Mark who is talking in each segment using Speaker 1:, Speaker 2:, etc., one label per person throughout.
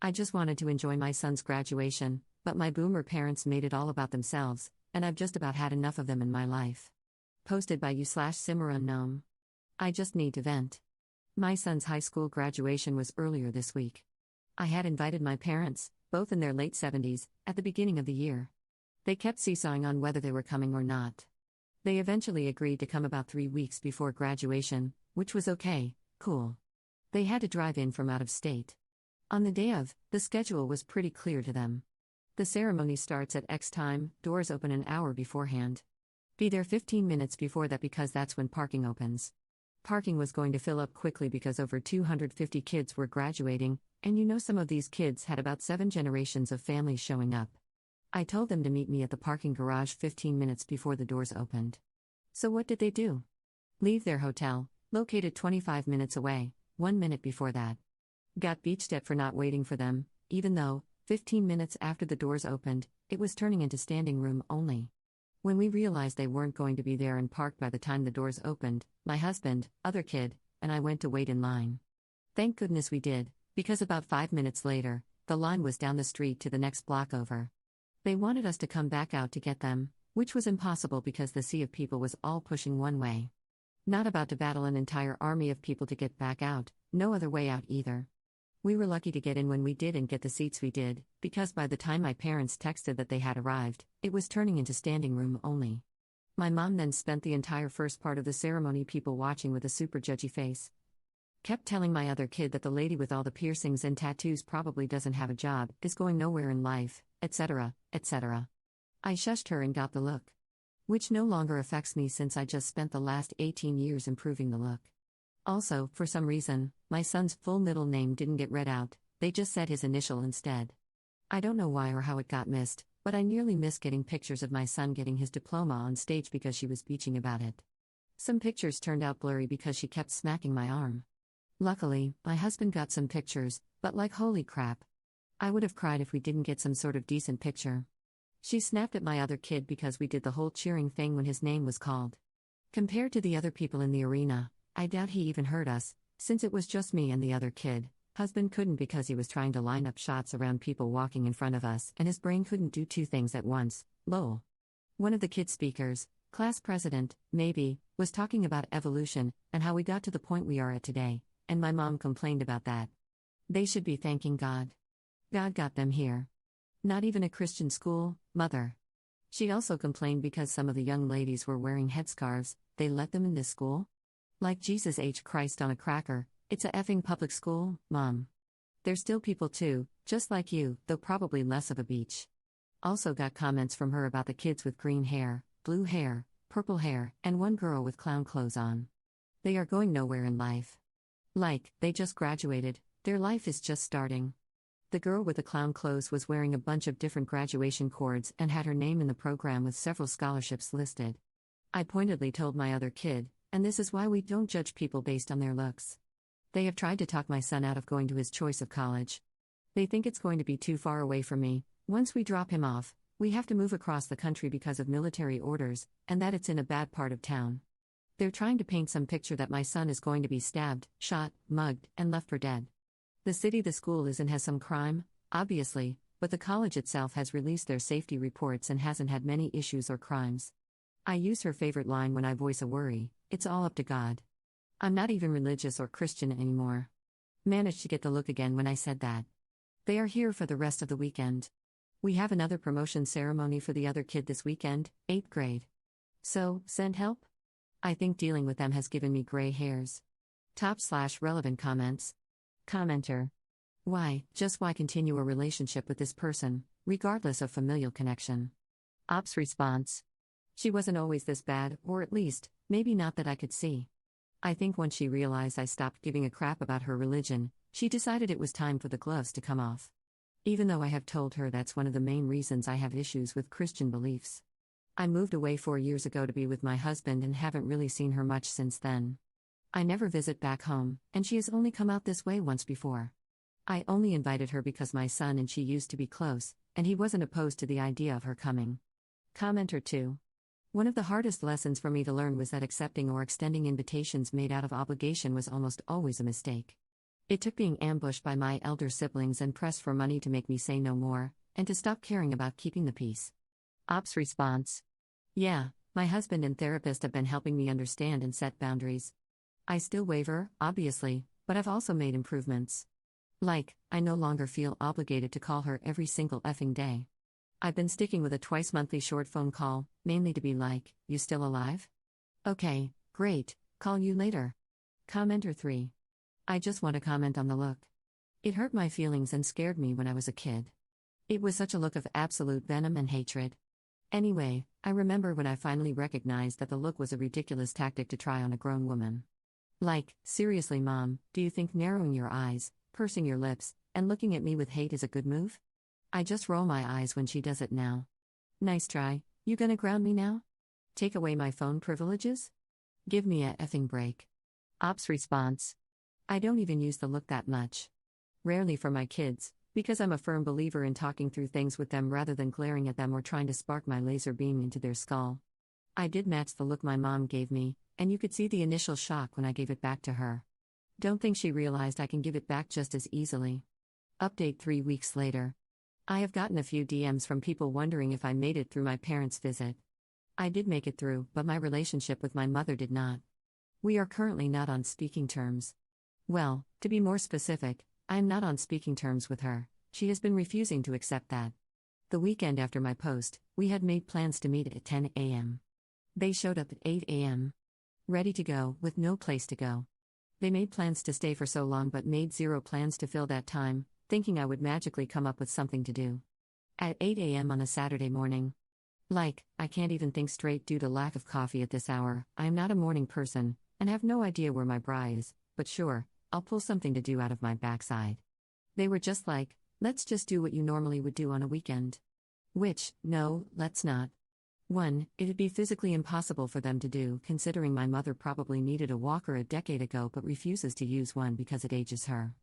Speaker 1: I just wanted to enjoy my son's graduation, but my boomer parents made it all about themselves, and I've just about had enough of them in my life. Posted by you/SimmerUnknown. I just need to vent. My son's high school graduation was earlier this week. I had invited my parents, both in their late 70s, at the beginning of the year. They kept seesawing on whether they were coming or not. They eventually agreed to come about 3 weeks before graduation, which was okay, cool. They had to drive in from out of state. On the day of, the schedule was pretty clear to them. The ceremony starts at X time, doors open an hour beforehand. Be there 15 minutes before that because that's when parking opens. Parking was going to fill up quickly because over 250 kids were graduating, and some of these kids had about 7 generations of families showing up. I told them to meet me at the parking garage 15 minutes before the doors opened. So what did they do? Leave their hotel, located 25 minutes away, 1 minute before that. Got beached at for not waiting for them, even though, 15 minutes after the doors opened, it was turning into standing room only. When we realized they weren't going to be there and parked by the time the doors opened, my husband, other kid, and I went to wait in line. Thank goodness we did, because about 5 minutes later, the line was down the street to the next block over. They wanted us to come back out to get them, which was impossible because the sea of people was all pushing one way. Not about to battle an entire army of people to get back out, no other way out either. We were lucky to get in when we did and get the seats we did, because by the time my parents texted that they had arrived, it was turning into standing room only. My mom then spent the entire first part of the ceremony people watching with a super judgy face. Kept telling my other kid that the lady with all the piercings and tattoos probably doesn't have a job, is going nowhere in life, etc., etc. I shushed her and got the look. Which no longer affects me since I just spent the last 18 years improving the look. Also, for some reason, my son's full middle name didn't get read out, they just said his initial instead. I don't know why or how it got missed, but I nearly missed getting pictures of my son getting his diploma on stage because she was bitching about it. Some pictures turned out blurry because she kept smacking my arm. Luckily, my husband got some pictures, but like holy crap. I would have cried if we didn't get some sort of decent picture. She snapped at my other kid because we did the whole cheering thing when his name was called. Compared to the other people in the arena, I doubt he even heard us, since it was just me and the other kid. Husband couldn't because he was trying to line up shots around people walking in front of us and his brain couldn't do 2 things at once, lol. One of the kid speakers, class president, maybe, was talking about evolution and how we got to the point we are at today, and my mom complained about that. They should be thanking God. God got them here. Not even a Christian school, mother. She also complained because some of the young ladies were wearing headscarves, they let them in this school? Like Jesus H. Christ on a cracker, it's a effing public school, Mom. They're still people too, just like you, though probably less of a beach. Also got comments from her about the kids with green hair, blue hair, purple hair, and one girl with clown clothes on. They are going nowhere in life. Like, they just graduated, their life is just starting. The girl with the clown clothes was wearing a bunch of different graduation cords and had her name in the program with several scholarships listed. I pointedly told my other kid, and this is why we don't judge people based on their looks. They have tried to talk my son out of going to his choice of college. They think it's going to be too far away from me. Once we drop him off, we have to move across the country because of military orders, and that it's in a bad part of town. They're trying to paint some picture that my son is going to be stabbed, shot, mugged, and left for dead. The city the school is in has some crime, obviously, but the college itself has released their safety reports and hasn't had many issues or crimes. I use her favorite line when I voice a worry, it's all up to God. I'm not even religious or Christian anymore. Managed to get the look again when I said that. They are here for the rest of the weekend. We have another promotion ceremony for the other kid this weekend, 8th grade. So, send help? I think dealing with them has given me gray hairs. Top/relevant comments. Commenter. Why, just why continue a relationship with this person, regardless of familial connection? Ops response. She wasn't always this bad, or at least, maybe not that I could see. I think once she realized I stopped giving a crap about her religion, she decided it was time for the gloves to come off. Even though I have told her that's one of the main reasons I have issues with Christian beliefs. I moved away 4 years ago to be with my husband and haven't really seen her much since then. I never visit back home, and she has only come out this way once before. I only invited her because my son and she used to be close, and he wasn't opposed to the idea of her coming. Commenter 2. One of the hardest lessons for me to learn was that accepting or extending invitations made out of obligation was almost always a mistake. It took being ambushed by my elder siblings and pressed for money to make me say no more, and to stop caring about keeping the peace. Ops response. Yeah, my husband and therapist have been helping me understand and set boundaries. I still waver, obviously, but I've also made improvements. Like, I no longer feel obligated to call her every single effing day. I've been sticking with a twice-monthly short phone call, mainly to be like, "You still alive? Okay, great, call you later." Commenter 3. I just want to comment on the look. It hurt my feelings and scared me when I was a kid. It was such a look of absolute venom and hatred. Anyway, I remember when I finally recognized that the look was a ridiculous tactic to try on a grown woman. Like, seriously, Mom, do you think narrowing your eyes, pursing your lips, and looking at me with hate is a good move? I just roll my eyes when she does it now. Nice try, you gonna ground me now? Take away my phone privileges? Give me a effing break. Ops response. I don't even use the look that much. Rarely for my kids, because I'm a firm believer in talking through things with them rather than glaring at them or trying to spark my laser beam into their skull. I did match the look my mom gave me, and you could see the initial shock when I gave it back to her. Don't think she realized I can give it back just as easily. Update 3 weeks later. I have gotten a few DMs from people wondering if I made it through my parents' visit. I did make it through, but my relationship with my mother did not. We are currently not on speaking terms. Well, to be more specific, I am not on speaking terms with her. She has been refusing to accept that. The weekend after my post, we had made plans to meet at 10 a.m. They showed up at 8 a.m. Ready to go, with no place to go. They made plans to stay for so long but made zero plans to fill that time, thinking I would magically come up with something to do. At 8 a.m. on a Saturday morning. Like, I can't even think straight due to lack of coffee at this hour. I am not a morning person, and have no idea where my bra is, but sure, I'll pull something to do out of my backside. They were just like, let's just do what you normally would do on a weekend. Which, no, let's not. 1. It'd be physically impossible for them to do, considering my mother probably needed a walker a decade ago but refuses to use one because it ages her.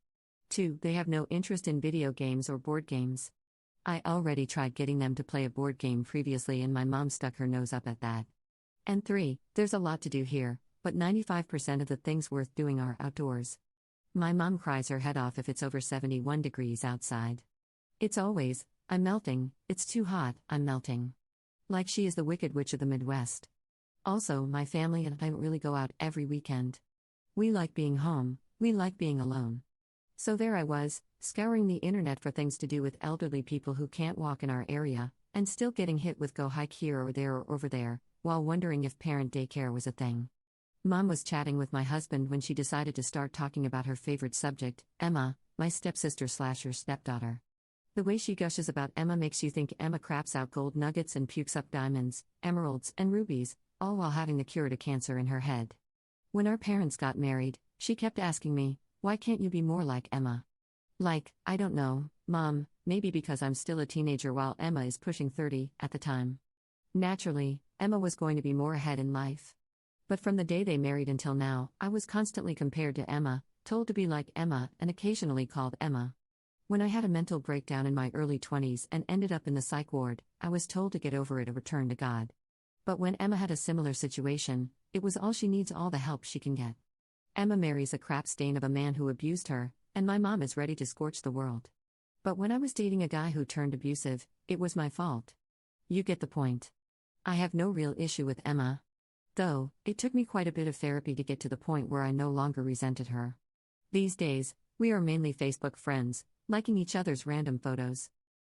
Speaker 1: 2. They have no interest in video games or board games. I already tried getting them to play a board game previously and my mom stuck her nose up at that. And 3. There's a lot to do here, but 95% of the things worth doing are outdoors. My mom cries her head off if it's over 71 degrees outside. It's always, I'm melting, it's too hot, I'm melting. Like she is the Wicked Witch of the Midwest. Also, my family and I don't really go out every weekend. We like being home, we like being alone. So there I was, scouring the internet for things to do with elderly people who can't walk in our area, and still getting hit with go hike here or there or over there, while wondering if parent daycare was a thing. Mom was chatting with my husband when she decided to start talking about her favorite subject, Emma, my stepsister/her stepdaughter. The way she gushes about Emma makes you think Emma craps out gold nuggets and pukes up diamonds, emeralds, and rubies, all while having the cure to cancer in her head. When our parents got married, she kept asking me, why can't you be more like Emma? Like, I don't know, Mom, maybe because I'm still a teenager while Emma is pushing 30 at the time. Naturally, Emma was going to be more ahead in life. But from the day they married until now, I was constantly compared to Emma, told to be like Emma, and occasionally called Emma. When I had a mental breakdown in my early 20s and ended up in the psych ward, I was told to get over it or return to God. But when Emma had a similar situation, it was all she needs, all the help she can get. Emma marries a crap stain of a man who abused her, and my mom is ready to scorch the world. But when I was dating a guy who turned abusive, it was my fault. You get the point. I have no real issue with Emma. Though, it took me quite a bit of therapy to get to the point where I no longer resented her. These days, we are mainly Facebook friends, liking each other's random photos.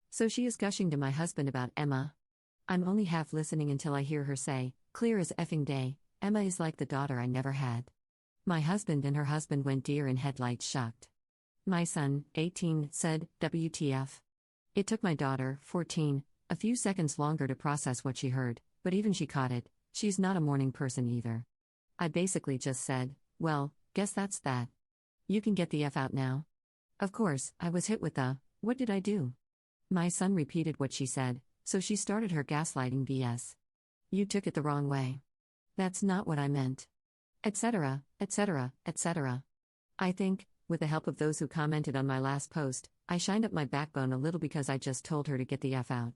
Speaker 1: So she is gushing to my husband about Emma. I'm only half listening until I hear her say, clear as effing day, Emma is like the daughter I never had. My husband and her husband went deer in headlights shocked. My son, 18, said, WTF. It took my daughter, 14, a few seconds longer to process what she heard, but even she caught it. She's not a morning person either. I basically just said, well, guess that's that. You can get the F out now. Of course, I was hit with the, what did I do? My son repeated what she said, so she started her gaslighting BS. You took it the wrong way. That's not what I meant. Etc., etc., etc. I think, with the help of those who commented on my last post, I shined up my backbone a little because I just told her to get the F out.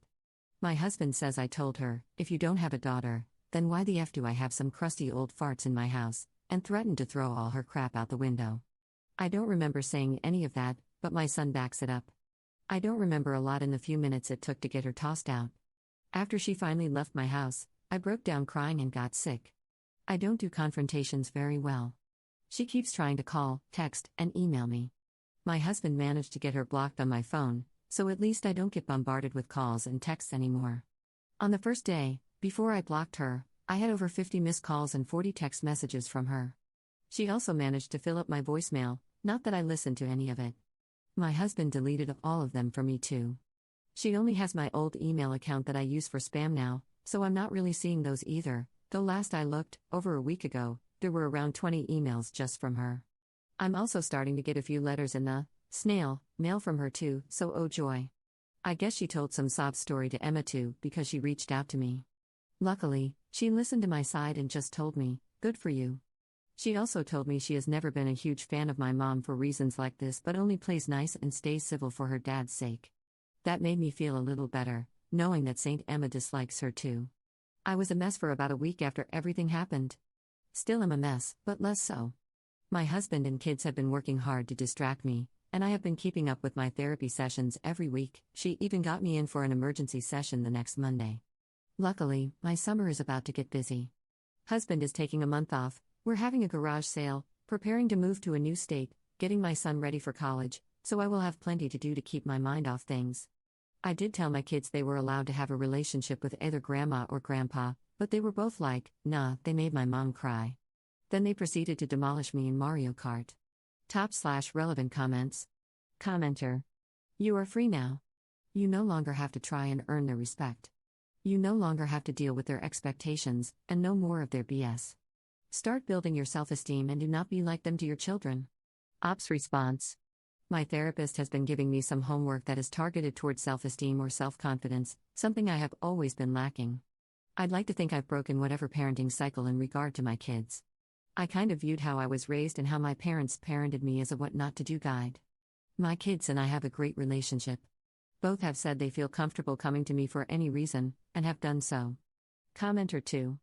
Speaker 1: My husband says I told her, if you don't have a daughter, then why the F do I have some crusty old farts in my house, and threatened to throw all her crap out the window. I don't remember saying any of that, but my son backs it up. I don't remember a lot in the few minutes it took to get her tossed out. After she finally left my house, I broke down crying and got sick. I don't do confrontations very well. She keeps trying to call, text, and email me. My husband managed to get her blocked on my phone, so at least I don't get bombarded with calls and texts anymore. On the first day, before I blocked her, I had over 50 missed calls and 40 text messages from her. She also managed to fill up my voicemail, not that I listened to any of it. My husband deleted all of them for me too. She only has my old email account that I use for spam now, so I'm not really seeing those either, though last I looked, over a week ago, there were around 20 emails just from her. I'm also starting to get a few letters in the snail mail from her too, so oh joy. I guess she told some sob story to Emma too because she reached out to me. Luckily, she listened to my side and just told me, good for you. She also told me she has never been a huge fan of my mom for reasons like this but only plays nice and stays civil for her dad's sake. That made me feel a little better, knowing that Saint Emma dislikes her too. I was a mess for about a week after everything happened. Still am a mess, but less so. My husband and kids have been working hard to distract me, and I have been keeping up with my therapy sessions every week. She even got me in for an emergency session the next Monday. Luckily, my summer is about to get busy. Husband is taking a month off, we're having a garage sale, preparing to move to a new state, getting my son ready for college, so I will have plenty to do to keep my mind off things. I did tell my kids they were allowed to have a relationship with either grandma or grandpa, but they were both like, nah, they made my mom cry. Then they proceeded to demolish me in Mario Kart. Top/relevant comments. Commenter. You are free now. You no longer have to try and earn their respect. You no longer have to deal with their expectations, and no more of their BS. Start building your self-esteem and do not be like them to your children. Ops response. My therapist has been giving me some homework that is targeted towards self-esteem or self-confidence, something I have always been lacking. I'd like to think I've broken whatever parenting cycle in regard to my kids. I kind of viewed how I was raised and how my parents parented me as a what not to do guide. My kids and I have a great relationship. Both have said they feel comfortable coming to me for any reason, and have done so. Commenter 2.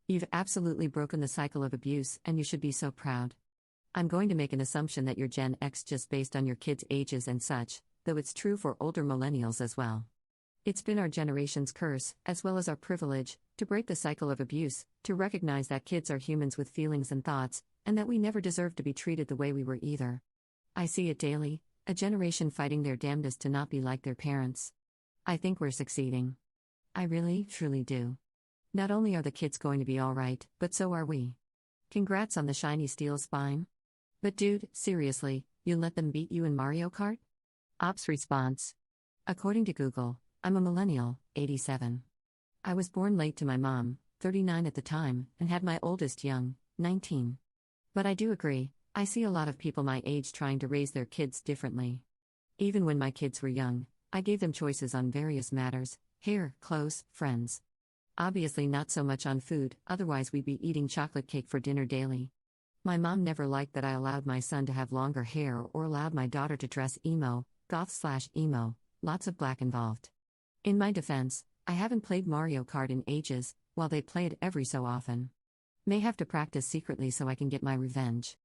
Speaker 1: You've absolutely broken the cycle of abuse, and you should be so proud. I'm going to make an assumption that you're Gen X just based on your kids' ages and such, though it's true for older millennials as well. It's been our generation's curse, as well as our privilege, to break the cycle of abuse, to recognize that kids are humans with feelings and thoughts, and that we never deserve to be treated the way we were either. I see it daily, a generation fighting their damnedest to not be like their parents. I think we're succeeding. I really, truly do. Not only are the kids going to be alright, but so are we. Congrats on the shiny steel spine. But dude, seriously, you let them beat you in Mario Kart? Ops response. According to Google, I'm a millennial, 87. I was born late to my mom, 39 at the time, and had my oldest young, 19. But I do agree, I see a lot of people my age trying to raise their kids differently. Even when my kids were young, I gave them choices on various matters: hair, clothes, friends. Obviously not so much on food, otherwise we'd be eating chocolate cake for dinner daily. My mom never liked that I allowed my son to have longer hair or allowed my daughter to dress emo, goth/emo, lots of black involved. In my defense, I haven't played Mario Kart in ages, while they play it every so often. May have to practice secretly so I can get my revenge.